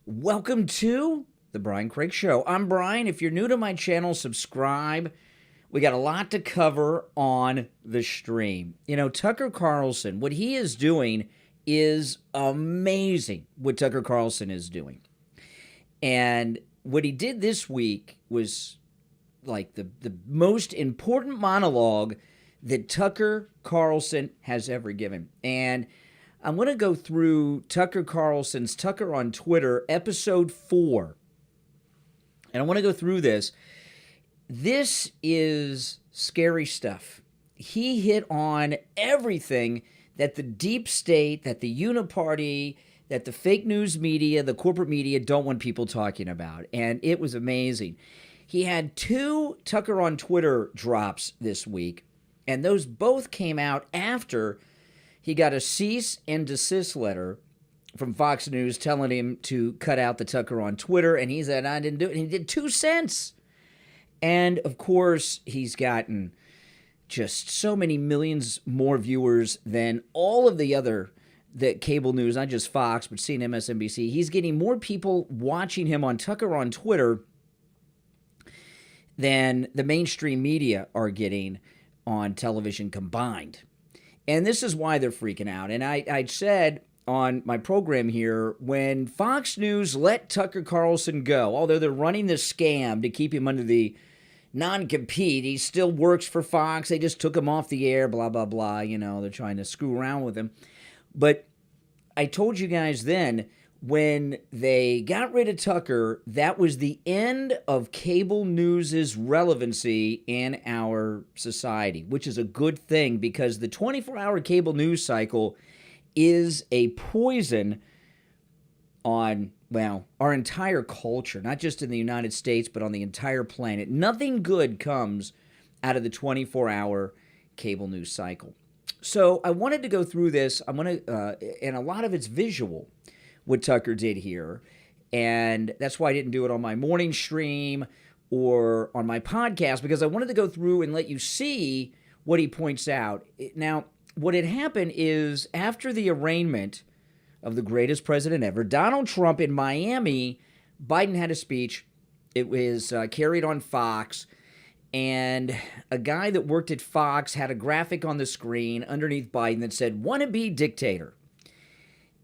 Welcome to the Brian Craig Show. I'm Brian. If you're new to my channel, subscribe. We got a lot to cover on the stream. You know, Tucker Carlson, what he is doing is amazing, what Tucker Carlson is doing. And what he did this week was like the most important monologue that Tucker Carlson has ever given. And I'm going to go through Tucker Carlson's Tucker on Twitter, episode 4. And I want to go through this. This is scary stuff. He hit on everything that the deep state, that the uniparty, that the fake news media, the corporate media don't want people talking about. And it was amazing. He had 2 Tucker on Twitter drops this week, and those both came out after he got a cease and desist letter from Fox News telling him to cut out the Tucker on Twitter, and he said, I didn't do it, and he did 2 cents. And, of course, he's gotten just so many millions more viewers than all of the cable news, not just Fox, but CNN, MSNBC. He's getting more people watching him on Tucker on Twitter than the mainstream media are getting on television combined. And this is why they're freaking out. And I said on my program here, when Fox News let Tucker Carlson go, although they're running this scam to keep him under the non-compete, he still works for Fox. They just took him off the air, blah, blah, blah. You know, they're trying to screw around with him. But I told you guys then, when they got rid of Tucker, that was the end of cable news's relevancy in our society, which is a good thing because the 24-hour cable news cycle is a poison on, well, our entire culture, not just in the United States, but on the entire planet. Nothing good comes out of the 24-hour cable news cycle. So I wanted to go through this. And a lot of it's visual, what Tucker did here. And that's why I didn't do it on my morning stream or on my podcast, because I wanted to go through and let you see what he points out. Now, what had happened is after the arraignment of the greatest president ever, Donald Trump in Miami, Biden had a speech. It was carried on Fox. And a guy that worked at Fox had a graphic on the screen underneath Biden that said, "Wannabe dictator."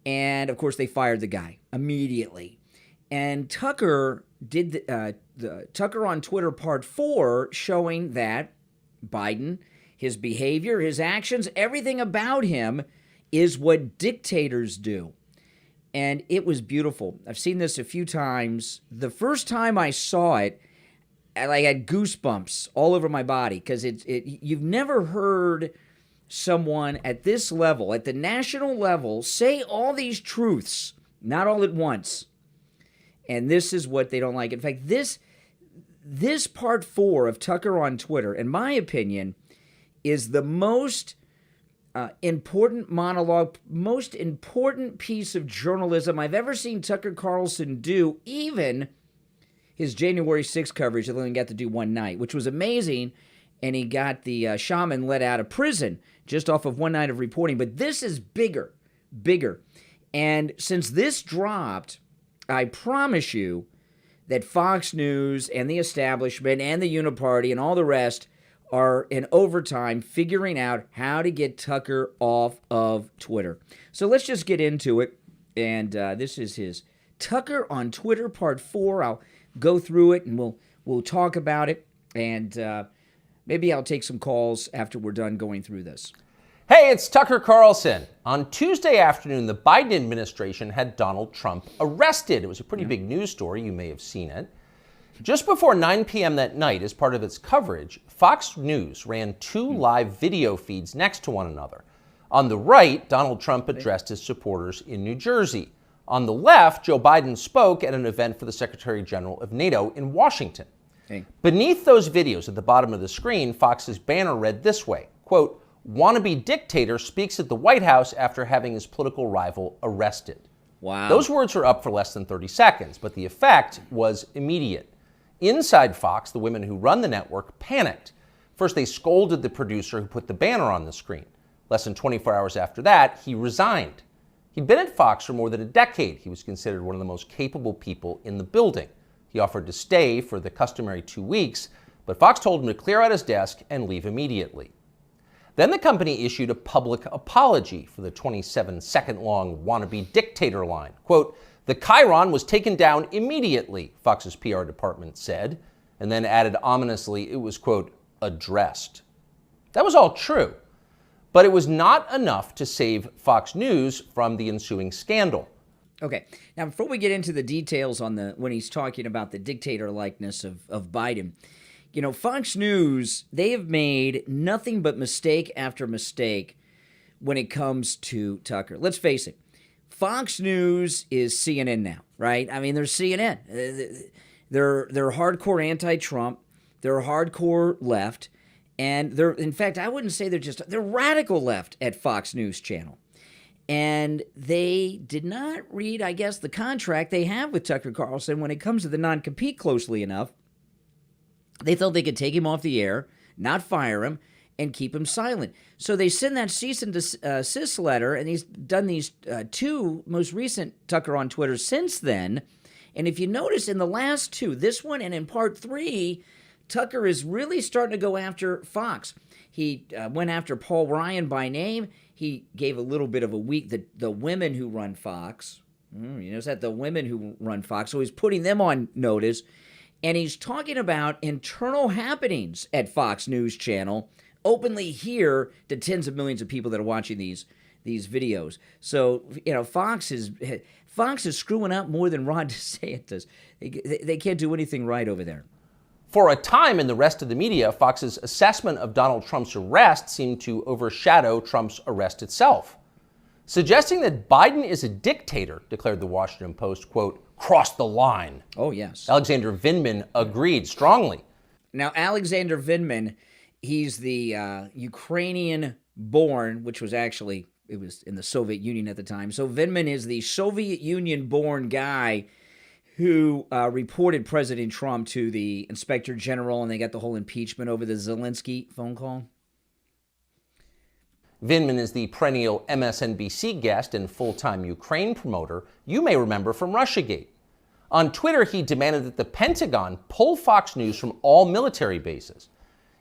And, of course, they fired the guy immediately. And Tucker did the Tucker on Twitter part 4, showing that Biden, his behavior, his actions, everything about him is what dictators do. And it was beautiful. I've seen this a few times. The first time I saw it, I had goosebumps all over my body because you've never heard someone at this level, at the national level, say all these truths, not all at once. And this is what they don't like. In fact, this part 4 of Tucker on Twitter, in my opinion, is the most important monologue, most important piece of journalism I've ever seen Tucker Carlson do, even his January 6th coverage that he only got to do one night, which was amazing. And he got the shaman let out of prison just off of one night of reporting. But this is bigger. And since this dropped, I promise you that Fox News and the establishment and the Uniparty and all the rest are in overtime figuring out how to get Tucker off of Twitter. So let's just get into it. And this is his Tucker on Twitter part 4. I'll go through it and we'll talk about it. And maybe I'll take some calls after we're done going through this. Hey, it's Tucker Carlson. On Tuesday afternoon, the Biden administration had Donald Trump arrested. It was a pretty big news story. You may have seen it. Just before 9 p.m. that night, as part of its coverage, Fox News ran 2 live video feeds next to one another. On the right, Donald Trump addressed his supporters in New Jersey. On the left, Joe Biden spoke at an event for the Secretary General of NATO in Washington. Hey. Beneath those videos at the bottom of the screen, Fox's banner read this way, quote, "Wannabe dictator speaks at the White House after having his political rival arrested." Wow. Those words were up for less than 30 seconds, but the effect was immediate. Inside Fox, the women who run the network panicked. First, they scolded the producer who put the banner on the screen. Less than 24 hours after that, he resigned. He'd been at Fox for more than a decade. He was considered one of the most capable people in the building. He offered to stay for the customary 2 weeks, but Fox told him to clear out his desk and leave immediately. Then the company issued a public apology for the 27-second-long wannabe dictator line. Quote, "The chyron was taken down immediately," Fox's PR department said, and then added ominously it was, quote, "addressed." That was all true, but it was not enough to save Fox News from the ensuing scandal. Okay, now before we get into the details on when he's talking about the dictator-likeness of Biden, you know, Fox News, they have made nothing but mistake after mistake when it comes to Tucker. Let's face it, Fox News is CNN now, right? I mean, they're CNN. They're hardcore anti-Trump. They're hardcore left. And they're, in fact, I wouldn't say they're radical left at Fox News Channel. And they did not read, I guess, the contract they have with Tucker Carlson when it comes to the non-compete closely enough. They thought they could take him off the air, not fire him, and keep him silent. So they send that cease and desist letter, and he's done these two most recent Tucker on Twitter since then. And if you notice in the last two, this one and in part 3, Tucker is really starting to go after Fox. He went after Paul Ryan by name. He gave a little bit of a weak, the women who run Fox. You notice that? The women who run Fox. So he's putting them on notice. And he's talking about internal happenings at Fox News Channel openly here to tens of millions of people that are watching these videos. So, you know, Fox is screwing up more than Ron DeSantis. They can't do anything right over there. For a time in the rest of the media, Fox's assessment of Donald Trump's arrest seemed to overshadow Trump's arrest itself. Suggesting that Biden is a dictator, declared the Washington Post, quote, "crossed the line." Oh, yes. Alexander Vindman agreed strongly. Now, Alexander Vindman, he's the Ukrainian-born, which was actually, it was in the Soviet Union at the time. So Vindman is the Soviet Union-born guy who reported President Trump to the Inspector General, and they got the whole impeachment over the Zelensky phone call. Vindman is the perennial MSNBC guest and full-time Ukraine promoter you may remember from Russiagate. On Twitter, he demanded that the Pentagon pull Fox News from all military bases.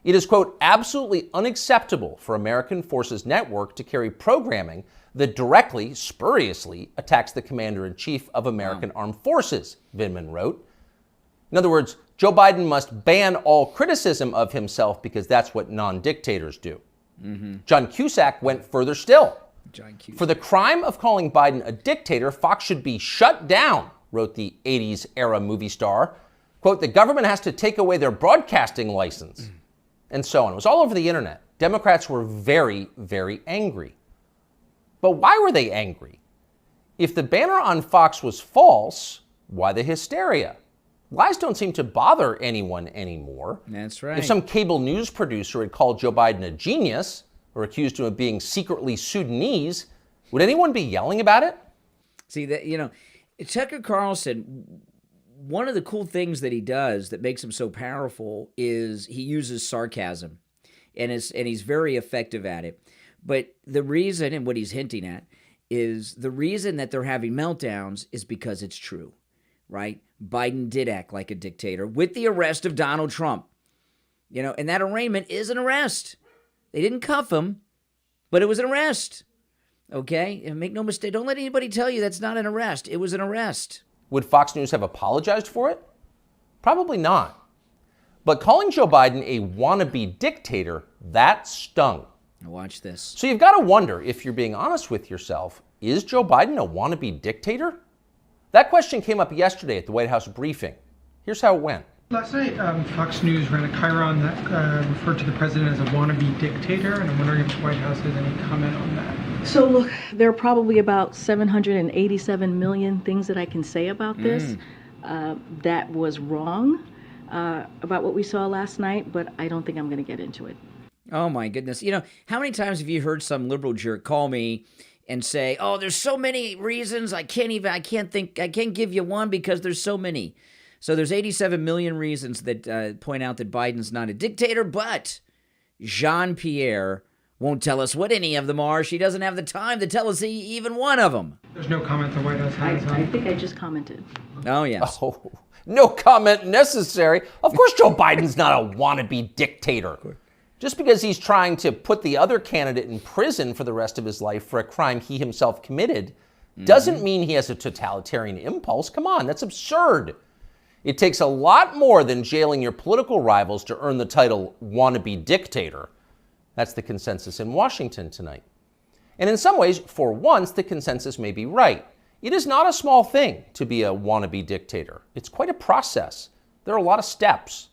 It is, quote, "absolutely unacceptable for American Forces Network to carry programming that directly, spuriously, attacks the Commander-in-Chief of American Armed Forces," Vindman wrote. In other words, Joe Biden must ban all criticism of himself because that's what non-dictators do. John Cusack went further still. For the crime of calling Biden a dictator, Fox should be shut down, wrote the 80s-era movie star. Quote, "the government has to take away their broadcasting license," and so on. It was all over the internet. Democrats were very, very angry. But why were they angry? If the banner on Fox was false, why the hysteria? Lies don't seem to bother anyone anymore. That's right. If some cable news producer had called Joe Biden a genius or accused him of being secretly Sudanese, would anyone be yelling about it? See, that, you know, Tucker Carlson, one of the cool things that he does that makes him so powerful is he uses sarcasm, and he's very effective at it. But the reason, and what he's hinting at, is the reason that they're having meltdowns is because it's true, right? Biden did act like a dictator with the arrest of Donald Trump. You know, and that arraignment is an arrest. They didn't cuff him, but it was an arrest. Okay? And make no mistake, don't let anybody tell you that's not an arrest. It was an arrest. Would Fox News have apologized for it? Probably not. But calling Joe Biden a wannabe dictator, that stung. Now watch this. So you've got to wonder, if you're being honest with yourself, is Joe Biden a wannabe dictator? That question came up yesterday at the White House briefing. Here's how it went. Last night, Fox News ran a chyron that referred to the president as a wannabe dictator, and I'm wondering if the White House has any comment on that. So look, there are probably about 787 million things that I can say about this. That was wrong about what we saw last night, but I don't think I'm going to get into it. Oh my goodness. You know, how many times have you heard some liberal jerk call me and say, "Oh, there's so many reasons I can't give you one because there's so many." So there's 87 million reasons that point out that Biden's not a dictator, but Jean-Pierre won't tell us what any of them are. She doesn't have the time to tell us even one of them. There's no comment the White House has I on. think I just commented. Oh, yes. Oh, no comment necessary. Of course Joe Biden's not a wannabe dictator. Just because he's trying to put the other candidate in prison for the rest of his life for a crime he himself committed doesn't mean he has a totalitarian impulse. Come on, that's absurd. It takes a lot more than jailing your political rivals to earn the title wannabe dictator. That's the consensus in Washington tonight. And in some ways, for once, the consensus may be right. It is not a small thing to be a wannabe dictator. It's quite a process. There are a lot of steps.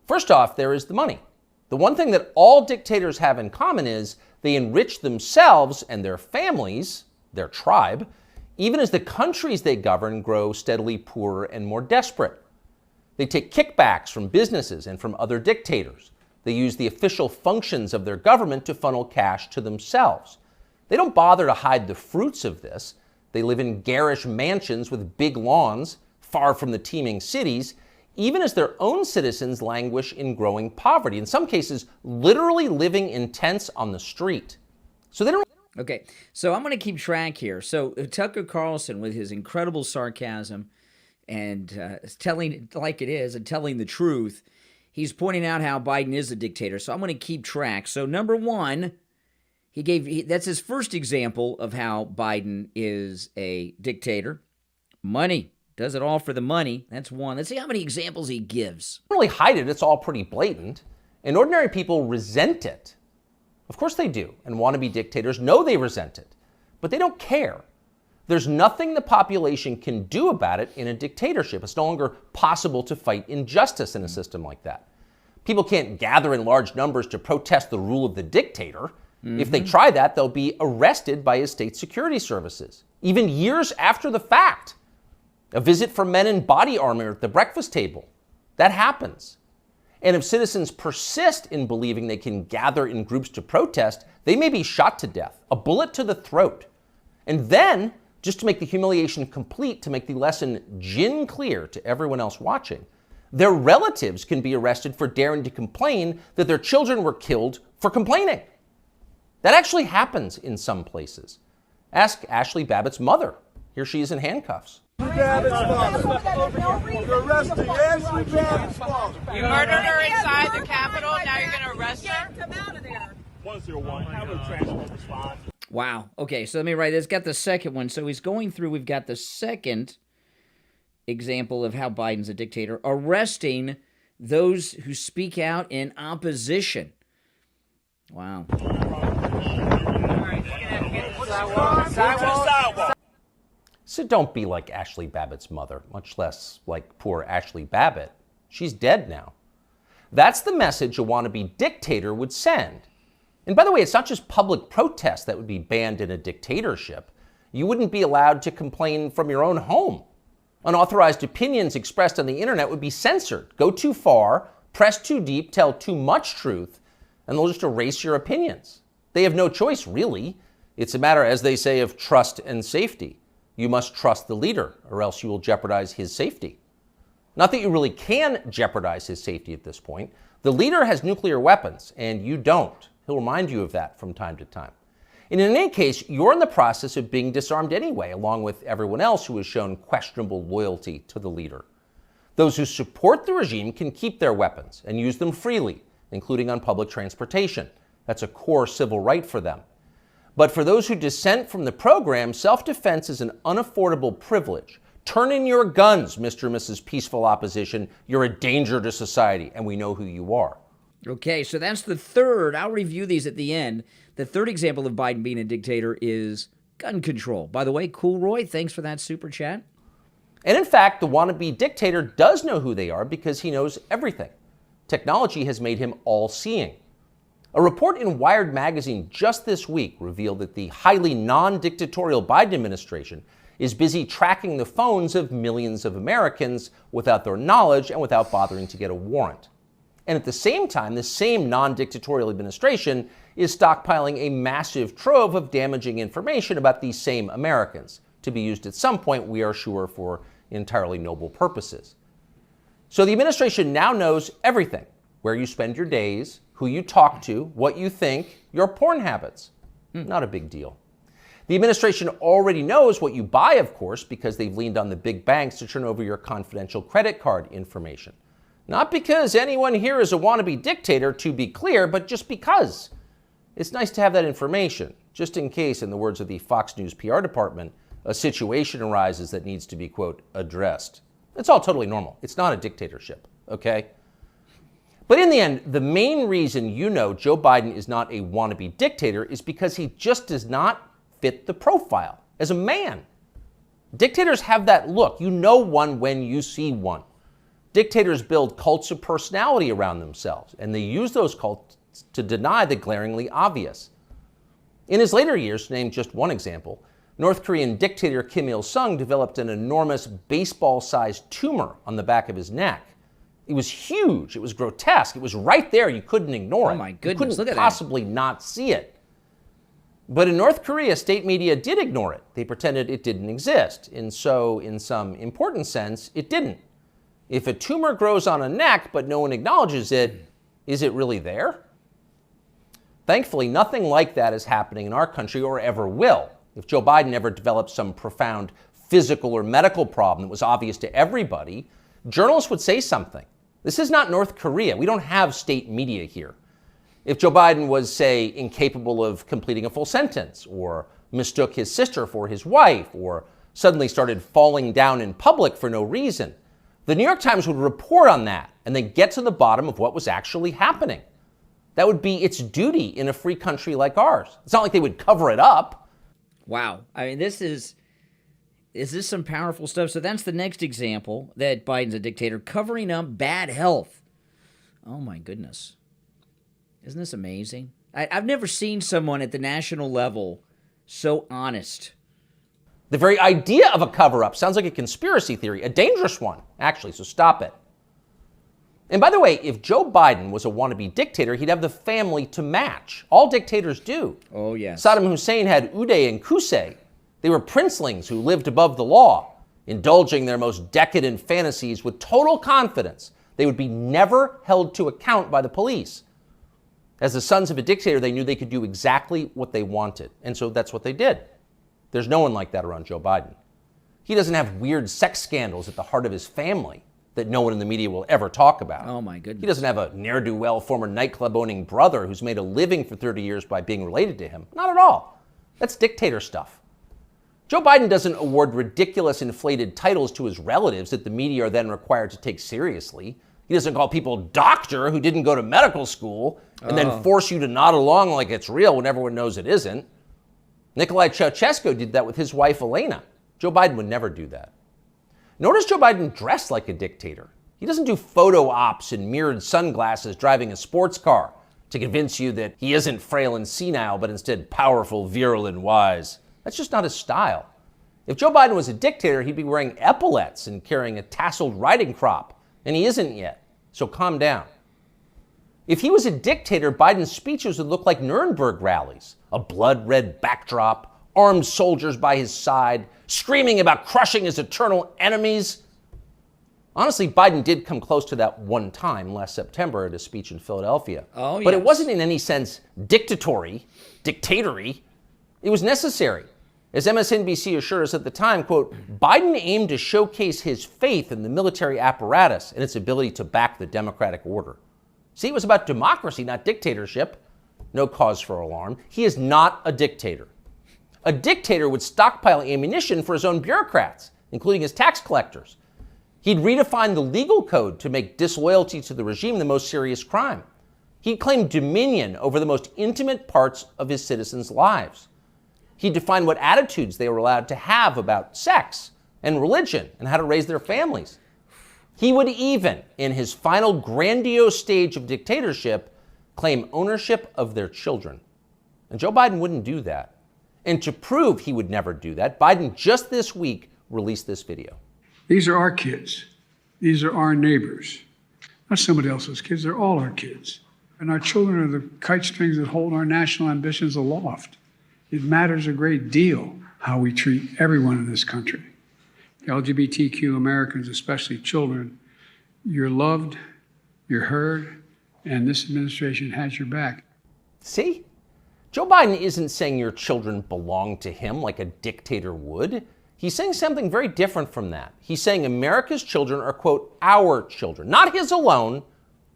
First off, there is the money. The one thing that all dictators have in common is they enrich themselves and their families, their tribe, even as the countries they govern grow steadily poorer and more desperate. They take kickbacks from businesses and from other dictators. They use the official functions of their government to funnel cash to themselves. They don't bother to hide the fruits of this. They live in garish mansions with big lawns, far from the teeming cities, even as their own citizens languish in growing poverty, in some cases literally living in tents on the street. So they don't... Okay, so I'm going to keep track here. So Tucker Carlson, with his incredible sarcasm and telling it like it is and telling the truth, he's pointing out how Biden is a dictator. So I'm going to keep track. So number one, that's his first example of how Biden is a dictator. Money. Does it all for the money. That's one. Let's see how many examples he gives. really hide it. It's all pretty blatant. And ordinary people resent it. Of course they do. And wannabe dictators know they resent it. But they don't care. There's nothing the population can do about it in a dictatorship. It's no longer possible to fight injustice in a system like that. People can't gather in large numbers to protest the rule of the dictator. If they try that, they'll be arrested by his state security services, even years after the fact. A visit from men in body armor at the breakfast table. That happens. And if citizens persist in believing they can gather in groups to protest, they may be shot to death, a bullet to the throat. And then, just to make the humiliation complete, to make the lesson gin clear to everyone else watching, their relatives can be arrested for daring to complain that their children were killed for complaining. That actually happens in some places. Ask Ashley Babbitt's mother. Here she is in handcuffs. Babbitt's father. You're arresting Ashley Babbitt's father. You murdered her inside the Capitol, now you're going to arrest her? Come out of there. 101, have a transport response. Wow. Okay, so let me write this. Got the second one. So he's going through, we've got the second example of how Biden's a dictator, arresting those who speak out in opposition. Wow. So don't be like Ashley Babbitt's mother, much less like poor Ashley Babbitt. She's dead now. That's the message a wannabe dictator would send. And by the way, it's not just public protest that would be banned in a dictatorship. You wouldn't be allowed to complain from your own home. Unauthorized opinions expressed on the internet would be censored. Go too far, press too deep, tell too much truth, and they'll just erase your opinions. They have no choice, really. It's a matter, as they say, of trust and safety. You must trust the leader, or else you will jeopardize his safety. Not that you really can jeopardize his safety at this point. The leader has nuclear weapons, and you don't. He'll remind you of that from time to time. And in any case, you're in the process of being disarmed anyway, along with everyone else who has shown questionable loyalty to the leader. Those who support the regime can keep their weapons and use them freely, including on public transportation. That's a core civil right for them. But for those who dissent from the program, self-defense is an unaffordable privilege. Turn in your guns, Mr. and Mrs. Peaceful Opposition. You're a danger to society, and we know who you are. Okay, so that's the third. I'll review these at the end. The third example of Biden being a dictator is gun control. By the way, Cool Roy, thanks for that super chat. And in fact, the wannabe dictator does know who they are because he knows everything. Technology has made him all-seeing. A report in Wired magazine just this week revealed that the highly non-dictatorial Biden administration is busy tracking the phones of millions of Americans without their knowledge and without bothering to get a warrant. And at the same time, the same non-dictatorial administration is stockpiling a massive trove of damaging information about these same Americans, to be used at some point, we are sure, for entirely noble purposes. So the administration now knows everything, where you spend your days, who you talk to, what you think, your porn habits. Not a big deal. The administration already knows what you buy, of course, because they've leaned on the big banks to turn over your confidential credit card information. Not because anyone here is a wannabe dictator, to be clear, but just because. It's nice to have that information, just in case, in the words of the Fox News PR department, a situation arises that needs to be, quote, addressed. It's all totally normal. It's not a dictatorship, okay? But in the end, the main reason you know Joe Biden is not a wannabe dictator is because he just does not fit the profile as a man. Dictators have that look. You know one when you see one. Dictators build cults of personality around themselves, and they use those cults to deny the glaringly obvious. In his later years, to name just one example, North Korean dictator Kim Il-sung developed an enormous baseball-sized tumor on the back of his neck. It was huge. It was grotesque. It was right there. You couldn't ignore it. Oh my goodness, you look couldn't at that. possibly not see it. But in North Korea, state media did ignore it. They pretended it didn't exist. And so, in some important sense, it didn't. If a tumor grows on a neck but no one acknowledges it, is it really there? Thankfully, nothing like that is happening in our country or ever will. If Joe Biden ever developed some profound physical or medical problem that was obvious to everybody, journalists would say something. This is not North Korea. We don't have state media here. If Joe Biden was, say, incapable of completing a full sentence, or mistook his sister for his wife, or suddenly started falling down in public for no reason, the New York Times would report on that and then get to the bottom of what was actually happening. That would be its duty in a free country like ours. It's not like they would cover it up. Wow. I mean, is this some powerful stuff? So that's the next example that Biden's a dictator, covering up bad health. Oh my goodness. Isn't this amazing? I've never seen someone at the national level so honest. The very idea of a cover-up sounds like a conspiracy theory, a dangerous one, actually, so stop it. And by the way, if Joe Biden was a wannabe dictator, he'd have the family to match. All dictators do. Oh, yes. Saddam Hussein had Uday and Qusay. They were princelings who lived above the law, indulging their most decadent fantasies with total confidence they would be never held to account by the police. As the sons of a dictator, they knew they could do exactly what they wanted, and so that's what they did. There's no one like that around Joe Biden. He doesn't have weird sex scandals at the heart of his family that no one in the media will ever talk about. Oh, my goodness. He doesn't have a ne'er-do-well former nightclub-owning brother who's made a living for 30 years by being related to him. Not at all. That's dictator stuff. Joe Biden doesn't award ridiculous inflated titles to his relatives that the media are then required to take seriously. He doesn't call people doctor who didn't go to medical school and then force you to nod along like it's real when everyone knows it isn't. Nicolae Ceausescu did that with his wife, Elena. Joe Biden would never do that. Nor does Joe Biden dress like a dictator. He doesn't do photo ops in mirrored sunglasses driving a sports car to convince you that he isn't frail and senile, but instead powerful, virile, and wise. That's just not his style. If Joe Biden was a dictator, he'd be wearing epaulets and carrying a tasseled riding crop, and he isn't yet, so calm down. If he was a dictator, Biden's speeches would look like Nuremberg rallies, a blood-red backdrop, armed soldiers by his side, screaming about crushing his eternal enemies. Honestly, Biden did come close to that one time last September at a speech in Philadelphia. Oh, but it yes. wasn't in any sense dictatory. It was necessary. As MSNBC assured us at the time, quote, Biden aimed to showcase his faith in the military apparatus and its ability to back the democratic order. See, it was about democracy, not dictatorship. No cause for alarm. He is not a dictator. A dictator would stockpile ammunition for his own bureaucrats, including his tax collectors. He'd redefine the legal code to make disloyalty to the regime the most serious crime. He'd claim dominion over the most intimate parts of his citizens' lives. He'd define what attitudes they were allowed to have about sex and religion and how to raise their families. He would even, in his final grandiose stage of dictatorship, claim ownership of their children. And Joe Biden wouldn't do that. And to prove he would never do that, Biden just this week released this video. These are our kids. These are our neighbors. Not somebody else's kids, they're all our kids. And our children are the kite strings that hold our national ambitions aloft. It matters a great deal how we treat everyone in this country. LGBTQ Americans, especially children, you're loved, you're heard, and this administration has your back. See? Joe Biden isn't saying your children belong to him like a dictator would. He's saying something very different from that. He's saying America's children are, quote, our children. Not his alone,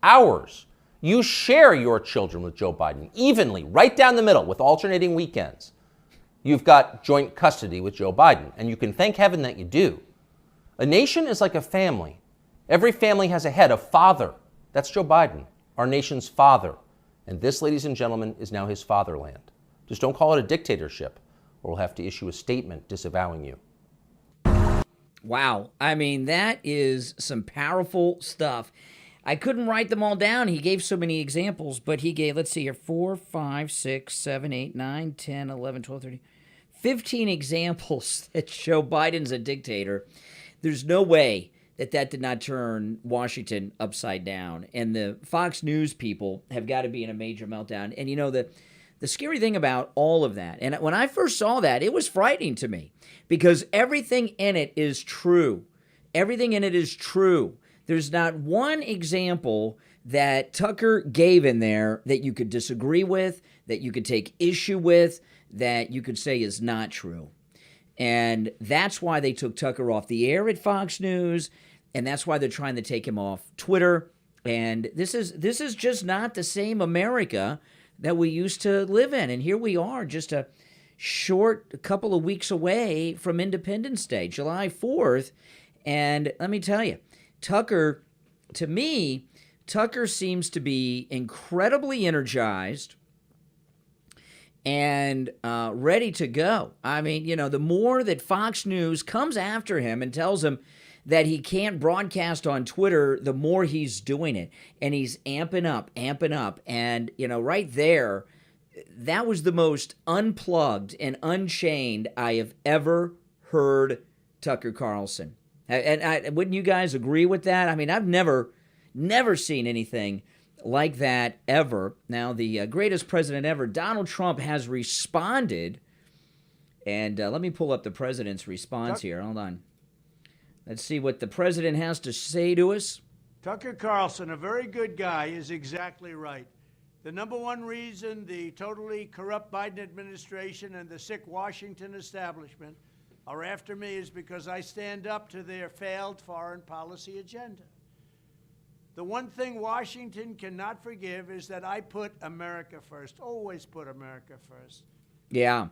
ours. You share your children with Joe Biden evenly, right down the middle, with alternating weekends. You've got joint custody with Joe Biden, and you can thank heaven that you do. A nation is like a family. Every family has a head, a father. That's Joe Biden, our nation's father. And this, ladies and gentlemen, is now his fatherland. Just don't call it a dictatorship, or we'll have to issue a statement disavowing you. Wow. I mean, that is some powerful stuff. I couldn't write them all down. He gave so many examples, but he gave, let's see here, 4, 5, 6, 7, 8, 9, 10, 11, 12, 13, 15 examples that show Biden's a dictator. There's no way that did not turn Washington upside down. And the Fox News people have got to be in a major meltdown. And you know, the scary thing about all of that, and when I first saw that, it was frightening to me because everything in it is true. Everything in it is true. There's not one example that Tucker gave in there that you could disagree with, that you could take issue with, that you could say is not true. And that's why they took Tucker off the air at Fox News, and that's why they're trying to take him off Twitter. And this is just not the same America that we used to live in. And here we are, just a couple of weeks away from Independence Day, July 4th. And let me tell you, Tucker, to me, Tucker seems to be incredibly energized and ready to go. I mean, you know, the more that Fox News comes after him and tells him that he can't broadcast on Twitter, the more he's doing it. And he's amping up. And, you know, right there, that was the most unplugged and unchained I have ever heard Tucker Carlson. And wouldn't you guys agree with that? I mean, I've never seen anything like that ever. Now, the greatest president ever, Donald Trump, has responded. And let me pull up the president's response here. Hold on. Let's see what the president has to say to us. Tucker Carlson, a very good guy, is exactly right. The number one reason the totally corrupt Biden administration and the sick Washington establishment are after me is because I stand up to their failed foreign policy agenda. The one thing Washington cannot forgive is that I put America first, always put America first. Yeah.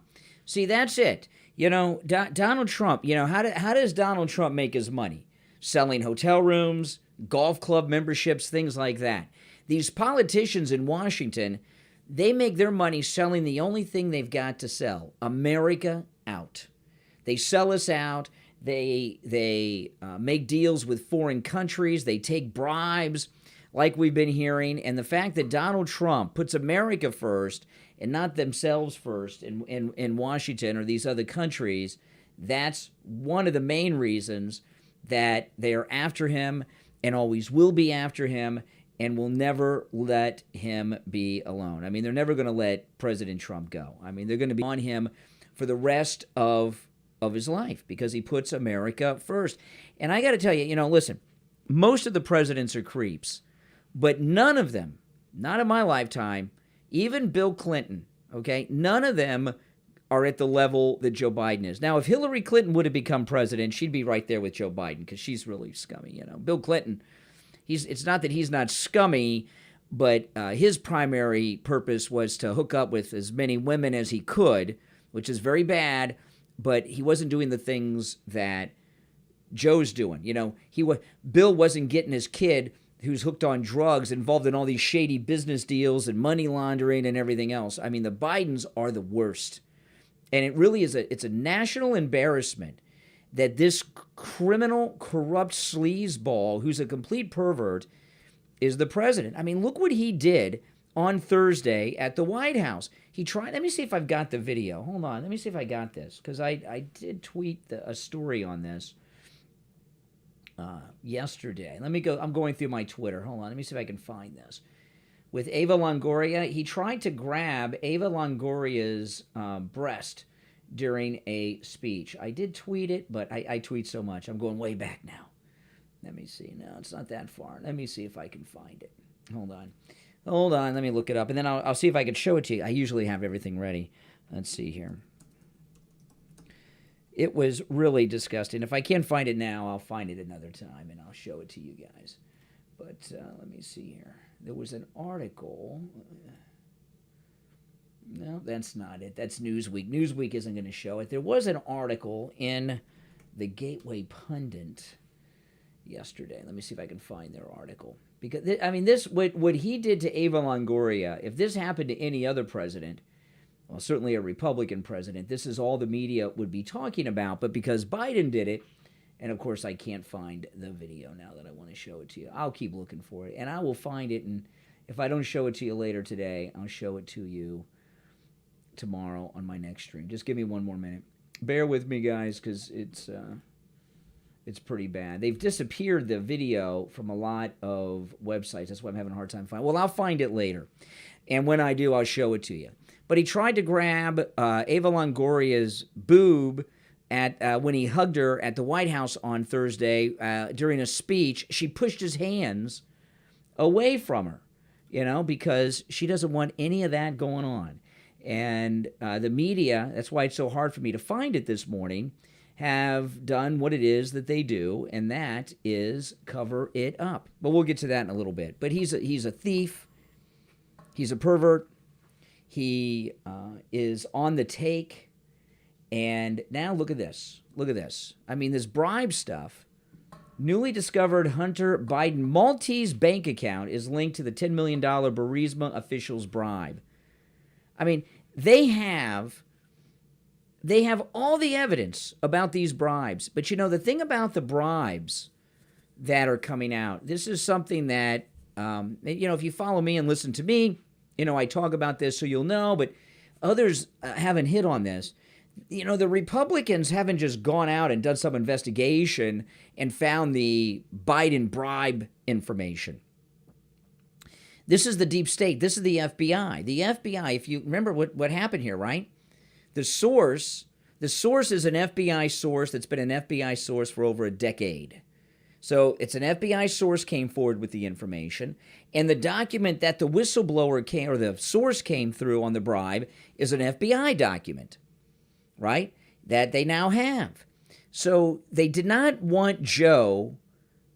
See, that's it. You know, Donald Trump, you know, how does Donald Trump make his money? Selling hotel rooms, golf club memberships, things like that. These politicians in Washington, they make their money selling the only thing they've got to sell, America out. They sell us out. They make deals with foreign countries. They take bribes like we've been hearing. And the fact that Donald Trump puts America first and not themselves first in Washington or these other countries, that's one of the main reasons that they are after him and always will be after him and will never let him be alone. I mean, they're never going to let President Trump go. I mean, they're going to be on him for the rest of his life because he puts America first. And I got to tell you, you know, listen, most of the presidents are creeps, but none of them, not in my lifetime, even Bill Clinton, okay, none of them are at the level that Joe Biden is. Now, if Hillary Clinton would have become president, she'd be right there with Joe Biden because she's really scummy, you know. Bill Clinton, it's not that he's not scummy, but his primary purpose was to hook up with as many women as he could, which is very bad, but he wasn't doing the things that Joe's doing. You know, Bill wasn't getting his kid who's hooked on drugs involved in all these shady business deals and money laundering and everything else. I mean, the Bidens are the worst. And it really is it's a national embarrassment that this criminal, corrupt sleazeball who's a complete pervert is the president. I mean, look what he did on Thursday at the White House. He tried, let me see if I've got the video. Hold on, let me see if I got this, because I did tweet a story on this yesterday. Let me go, I'm going through my Twitter. Hold on, let me see if I can find this. With Eva Longoria, he tried to grab Eva Longoria's breast during a speech. I did tweet it, but I tweet so much. I'm going way back now. Let me see. No, it's not that far. Let me see if I can find it. Hold on. Hold on, let me look it up, and then I'll see if I can show it to you. I usually have everything ready. Let's see here. It was really disgusting. If I can't find it now, I'll find it another time, and I'll show it to you guys. But let me see here. There was an article. No, that's not it. That's Newsweek. Newsweek isn't going to show it. There was an article in the Gateway Pundit yesterday. Let me see if I can find their article. Because, I mean, this what he did to Eva Longoria, if this happened to any other president, well, certainly a Republican president, this is all the media would be talking about. But because Biden did it, and of course I can't find the video now that I want to show it to you. I'll keep looking for it, and I will find it, and if I don't show it to you later today, I'll show it to you tomorrow on my next stream. Just give me one more minute. Bear with me, guys, because it's pretty bad. They've disappeared the video from a lot of websites. That's why I'm having a hard time finding. Well, I'll find it later, and when I do, I'll show it to you. But he tried to grab Eva Longoria's boob at when he hugged her at the White House on Thursday during a speech. She pushed his hands away from her, because she doesn't want any of that going on. And the media, that's why it's so hard for me to find it this morning, have done what it is that they do, and that is cover it up. But we'll get to that in a little bit. But he's a thief. He's a pervert. He is on the take. And now look at this. Look at this. I mean, this bribe stuff. Newly discovered Hunter Biden Maltese bank account is linked to the $10 million Burisma official's bribe. I mean, they have all the evidence about these bribes. But, the thing about the bribes that are coming out, this is something that, if you follow me and listen to me, I talk about this so you'll know, but others haven't hit on this. The Republicans haven't just gone out and done some investigation and found the Biden bribe information. This is the deep state. This is the FBI. The FBI, if you remember what happened here, right? The source is an FBI source that's been an FBI source for over a decade. So it's an FBI source came forward with the information, and the document that the whistleblower came, or the source came through on the bribe, is an FBI document, right? That they now have. So they did not want Joe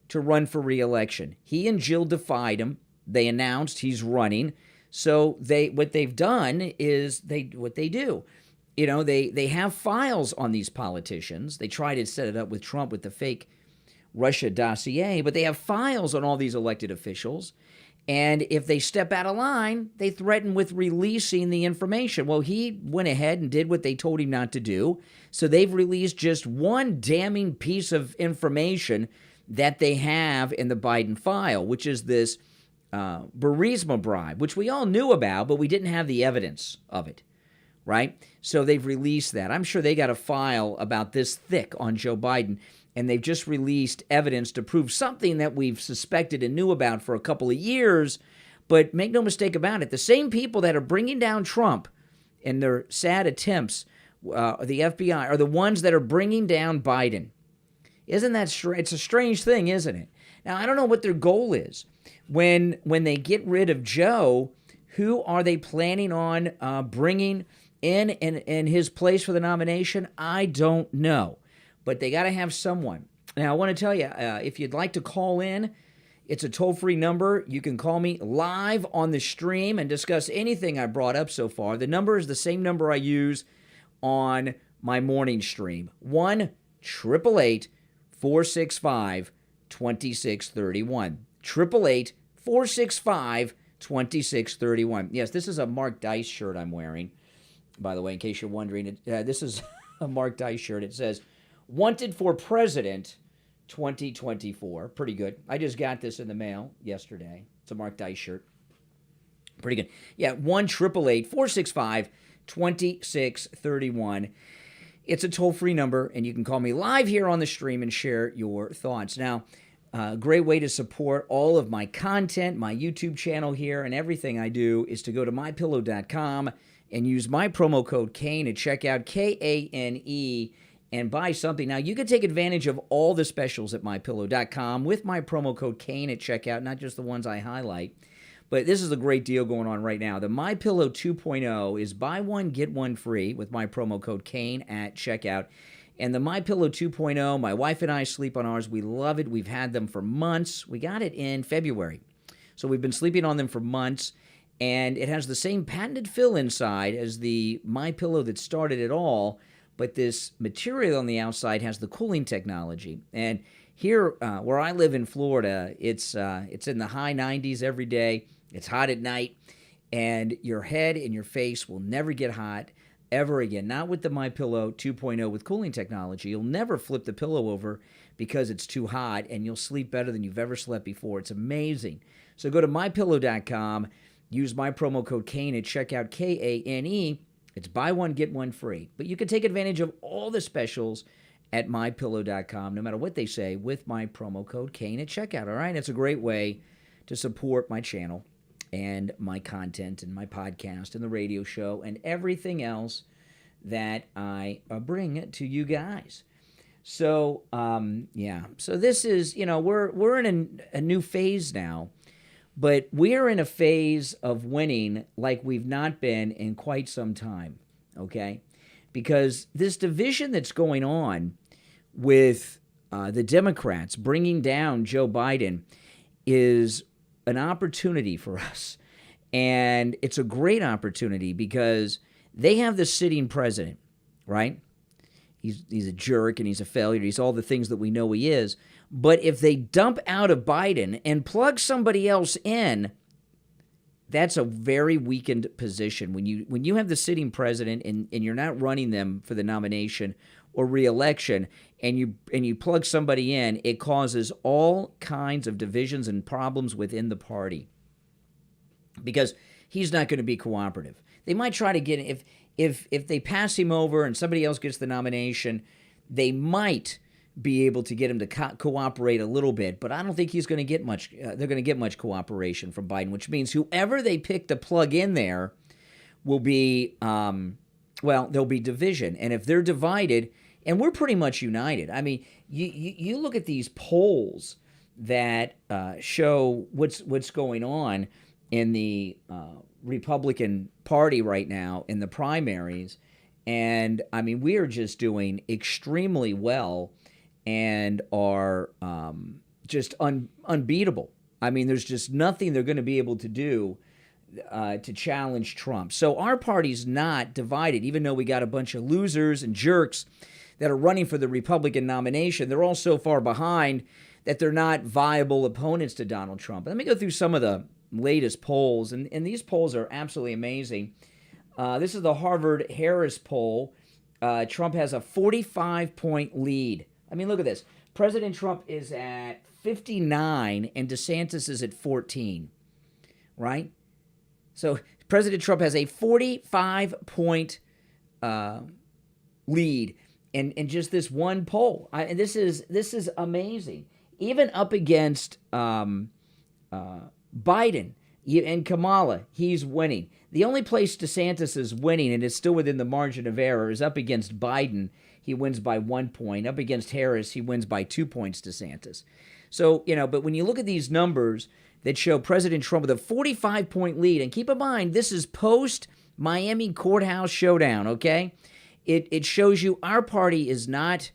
to run for re-election. He and Jill defied him. They announced he's running. So what they've done is what they do. They have files on these politicians. They try to set it up with Trump with the fake Russia dossier, but they have files on all these elected officials. And if they step out of line, they threaten with releasing the information. Well, he went ahead and did what they told him not to do. So they've released just one damning piece of information that they have in the Biden file, which is this Burisma bribe, which we all knew about, but we didn't have the evidence of it, right? So they've released that. I'm sure they got a file about this thick on Joe Biden, and they've just released evidence to prove something that we've suspected and knew about for a couple of years. But make no mistake about it, the same people that are bringing down Trump in their sad attempts, the FBI, are the ones that are bringing down Biden. Isn't that strange? It's a strange thing, isn't it? Now, I don't know what their goal is. When they get rid of Joe, who are they planning on bringing in his place for the nomination? I don't know. But they got to have someone. Now, I want to tell you, if you'd like to call in, it's a toll-free number. You can call me live on the stream and discuss anything I brought up so far. The number is the same number I use on my morning stream, 1-888-465-2631. 888-465-2631. Yes, this is a Mark Dice shirt I'm wearing, by the way, in case you're wondering. This is a Mark Dice shirt. It says, Wanted for President 2024. Pretty good. I just got this in the mail yesterday. It's a Mark Dice shirt. Pretty good. Yeah, 1-888-465-2631. It's a toll-free number, and you can call me live here on the stream and share your thoughts. Now, a great way to support all of my content, my YouTube channel here, and everything I do is to go to mypillow.com and use my promo code Kane at checkout, Kane, and buy something. Now, you can take advantage of all the specials at mypillow.com with my promo code Kane at checkout, not just the ones I highlight. But this is a great deal going on right now. The MyPillow 2.0 is buy one, get one free with my promo code Kane at checkout. And the MyPillow 2.0, my wife and I sleep on ours. We love it. We've had them for months. We got it in February. So we've been sleeping on them for months. And it has the same patented fill inside as the MyPillow that started it all. But this material on the outside has the cooling technology. And here, where I live in Florida, it's in the high 90s every day. It's hot at night, and your head and your face will never get hot ever again. Not with the MyPillow 2.0 with cooling technology. You'll never flip the pillow over because it's too hot, and you'll sleep better than you've ever slept before. It's amazing. So go to MyPillow.com. Use my promo code Kane at checkout, Kane. It's buy one, get one free. But you can take advantage of all the specials at MyPillow.com, no matter what they say, with my promo code Kane at checkout, all right? It's a great way to support my channel and my content and my podcast and the radio show and everything else that I bring to you guys. So, So this is, we're in a new phase now, but we're in a phase of winning like we've not been in quite some time, okay? Because this division that's going on with the Democrats bringing down Joe Biden is an opportunity for us. And it's a great opportunity because they have the sitting president, right? He's a jerk and he's a failure. He's all the things that we know he is. But if they dump out of Biden and plug somebody else in, that's a very weakened position. When you have the sitting president and you're not running them for the nomination or re-election, and you plug somebody in, it causes all kinds of divisions and problems within the party because he's not going to be cooperative. They might try to get if they pass him over and somebody else gets the nomination, they might be able to get him to cooperate a little bit, but I don't think he's going to get much. They're going to get much cooperation from Biden, which means whoever they pick to plug in there will be, there'll be division. And if they're divided, and we're pretty much united. I mean, you look at these polls that show what's going on in the Republican Party right now in the primaries, and I mean, we are just doing extremely well and are just unbeatable. I mean, there's just nothing they're going to be able to do to challenge Trump. So our party's not divided, even though we got a bunch of losers and jerks that are running for the Republican nomination. They're all so far behind that they're not viable opponents to Donald Trump. Let me go through some of the latest polls, and these polls are absolutely amazing. This is the Harvard-Harris poll. Trump has a 45-point lead. I mean, look at this. President Trump is at 59 and DeSantis is at 14, right? So President Trump has a 45-point lead in just this one poll. And this is amazing. Even up against Biden and Kamala, he's winning. The only place DeSantis is winning, and it's still within the margin of error, is up against Biden. He wins by 1 point. Up against Harris, he wins by 2 points, DeSantis. So, but when you look at these numbers that show President Trump with a 45-point lead, and keep in mind, this is post-Miami courthouse showdown, okay? It shows you our party is not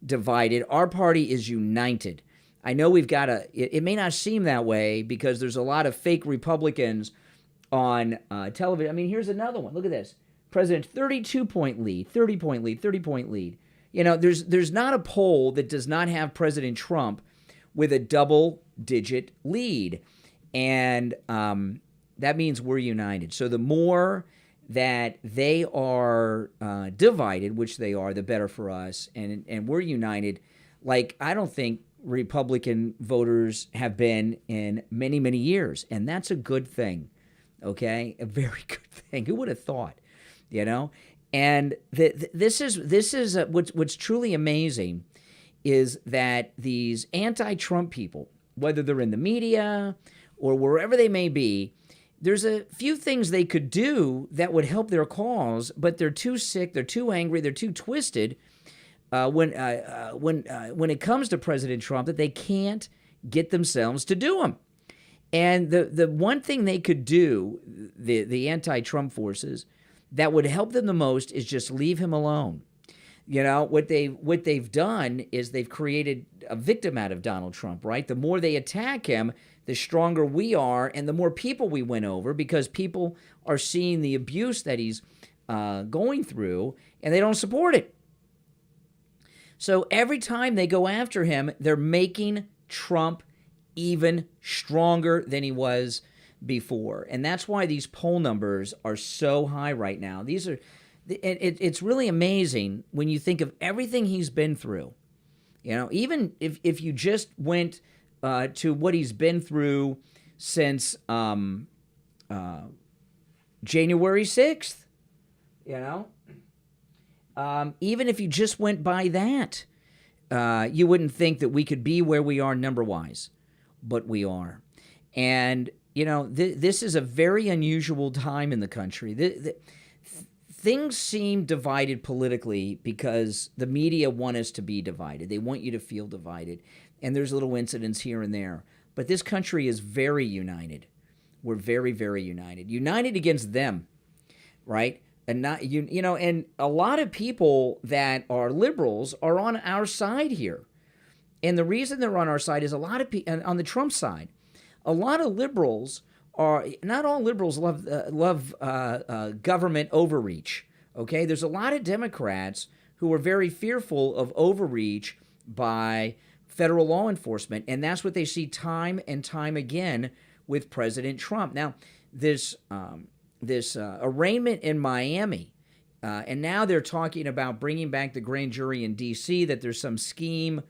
divided. Our party is united. I know we've got it may not seem that way because there's a lot of fake Republicans on television. I mean, here's another one. Look at this. President, 32-point lead, 30-point lead, 30-point lead. There's not a poll that does not have President Trump with a double-digit lead. And that means we're united. So the more that they are divided, which they are, the better for us. And we're united like I don't think Republican voters have been in many, many years. And that's a good thing, okay? A very good thing. Who would have thought? And this is what's truly amazing is that these anti-Trump people, whether they're in the media or wherever they may be, there's a few things they could do that would help their cause, but they're too sick, they're too angry, they're too twisted when it comes to President Trump that they can't get themselves to do them. And the one thing they could do, the anti-Trump forces, that would help them the most is just leave him alone. What they've done is they've created a victim out of Donald Trump, right? The more they attack him, the stronger we are, and the more people we win over, because people are seeing the abuse that he's going through, and they don't support it. So every time they go after him, they're making Trump even stronger than he was before. And that's why these poll numbers are so high right now. It's really amazing when you think of everything he's been through. Even if you just went to what he's been through since January 6th, even if you just went by that, you wouldn't think that we could be where we are number-wise, but we are. And, this is a very unusual time in the country. Things seem divided politically because the media want us to be divided. They want you to feel divided. And there's little incidents here and there. But this country is very united. We're very, very united. United against them, right? And not and a lot of people that are liberals are on our side here. And the reason they're on our side is a lot of people on the Trump side. A lot of liberals are not all liberals love government overreach. Okay, there's a lot of Democrats who are very fearful of overreach by federal law enforcement, and that's what they see time and time again with President Trump. Now, this arraignment in Miami, and now they're talking about bringing back the grand jury in D.C., that there's some scheme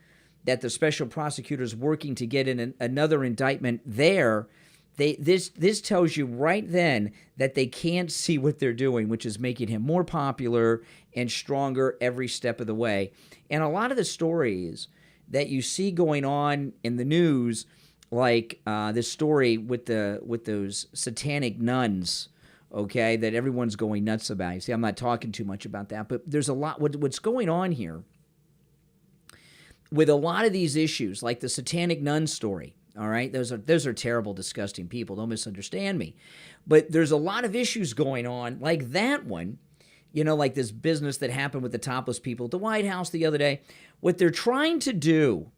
that the special prosecutor's working to get in another indictment there. This tells you right then that they can't see what they're doing, which is making him more popular and stronger every step of the way. And a lot of the stories that you see going on in the news, like this story with those satanic nuns, okay, that everyone's going nuts about. You see, I'm not talking too much about that, but there's a lot. What's going on here with a lot of these issues, like the satanic nun story. All right, those are terrible, disgusting people. Don't misunderstand me. But there's a lot of issues going on, like that one, like this business that happened with the topless people at the White House the other day. What they're trying to do,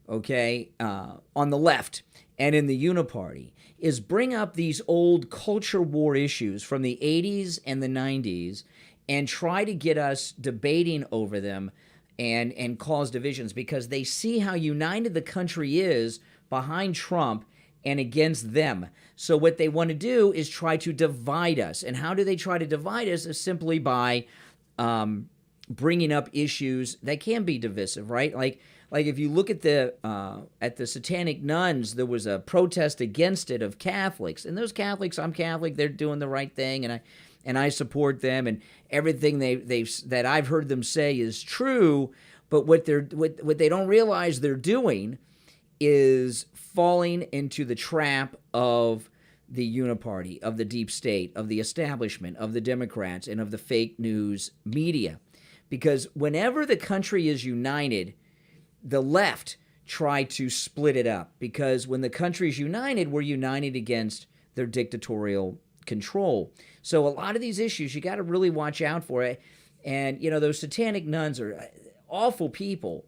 okay, on the left and in the Uniparty, is bring up these old culture war issues from the 80s and the 90s and try to get us debating over them and cause divisions, because they see how united the country is behind Trump and against them. So what they want to do is try to divide us. And how do they try to divide us? Is simply by bringing up issues that can be divisive, right? Like if you look at the satanic nuns, there was a protest against it of Catholics, and those Catholics, I'm Catholic, they're doing the right thing, and I support them, and everything that I've heard them say is true. But what they don't realize they're doing is falling into the trap of the Uniparty, of the deep state, of the establishment, of the Democrats, and of the fake news media. Because whenever the country is united, the left try to split it up. Because when the country is united, we're united against their dictatorial control. So a lot of these issues, you got to really watch out for it. And, those satanic nuns are awful people.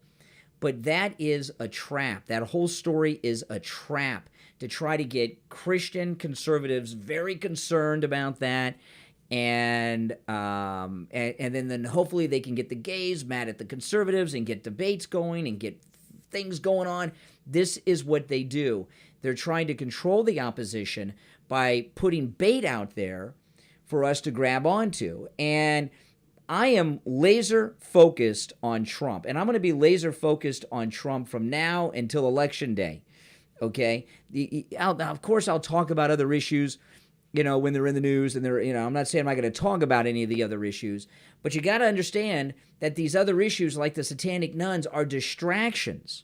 But that is a trap. That whole story is a trap to try to get Christian conservatives very concerned about that. And then hopefully they can get the gays mad at the conservatives and get debates going and get things going on. This is what they do. They're trying to control the opposition by putting bait out there for us to grab onto. And I am laser focused on Trump, and I'm going to be laser focused on Trump from now until Election Day. Okay? Of course, I'll talk about other issues, when they're in the news, and I'm not saying I'm not going to talk about any of the other issues, but you got to understand that these other issues, like the satanic nuns, are distractions,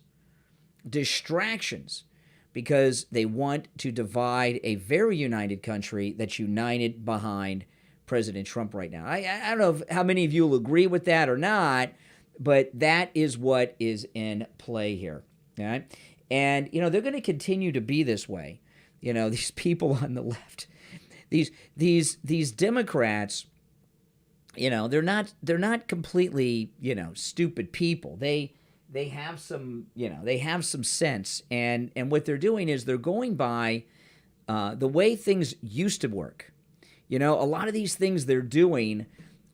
because they want to divide a very united country that's united behind President Trump right now. I don't know how many of you will agree with that or not, but that is what is in play here. All right? And, they're going to continue to be this way. these people on the left, these Democrats, they're not completely, stupid people. They have some, they have some sense, and what they're doing is they're going by the way things used to work. A lot of these things they're doing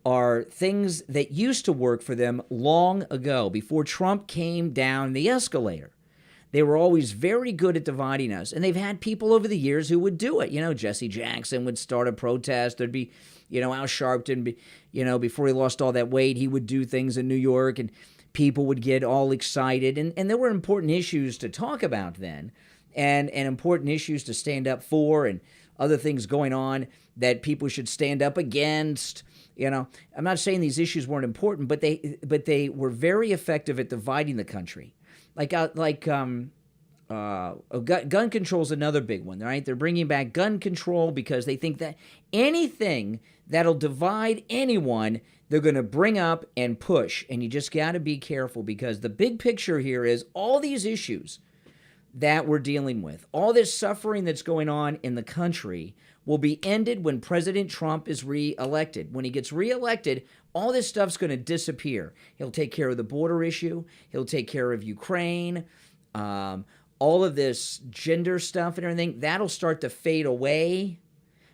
are things that used to work for them long ago, before Trump came down the escalator. They were always very good at dividing us, and they've had people over the years who would do it. Jesse Jackson would start a protest. There'd be, Al Sharpton, before he lost all that weight, he would do things in New York, and people would get all excited. And there were important issues to talk about then, and important issues to stand up for, and other things going on that people should stand up against. I'm not saying these issues weren't important, but they were very effective at dividing the country. Gun control is another big one, right? They're bringing back gun control because they think that anything that'll divide anyone, they're going to bring up and push. And you just got to be careful, because the big picture here is all these issues that we're dealing with, all this suffering that's going on in the country, will be ended when President Trump is reelected. When he gets reelected, all this stuff's going to disappear. He'll take care of the border issue. He'll take care of Ukraine. All of this gender stuff and everything, that'll start to fade away,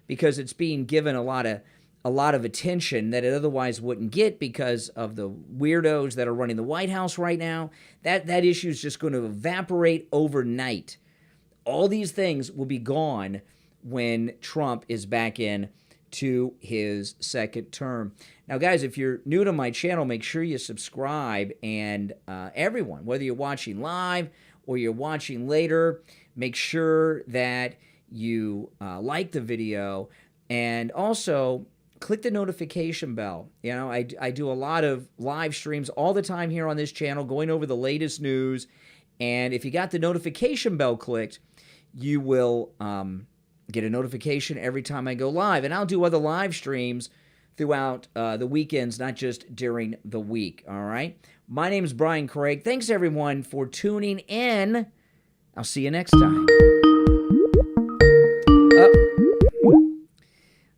because it's being given a lot of attention that it otherwise wouldn't get, because of the weirdos that are running the White House right now. That issue is just going to evaporate overnight. All these things will be gone when Trump is back in to his second term. Now, guys, if you're new to my channel, make sure you subscribe. And everyone, whether you're watching live or you're watching later, make sure that you like the video, and also click the notification bell. I do a lot of live streams all the time here on this channel, going over the latest news. And if you got the notification bell clicked, you will get a notification every time I go live. And I'll do other live streams throughout the weekends, not just during the week, all right? My name is Brian Craig. Thanks, everyone, for tuning in. I'll see you next time.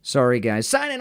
Sorry, guys. Signing off.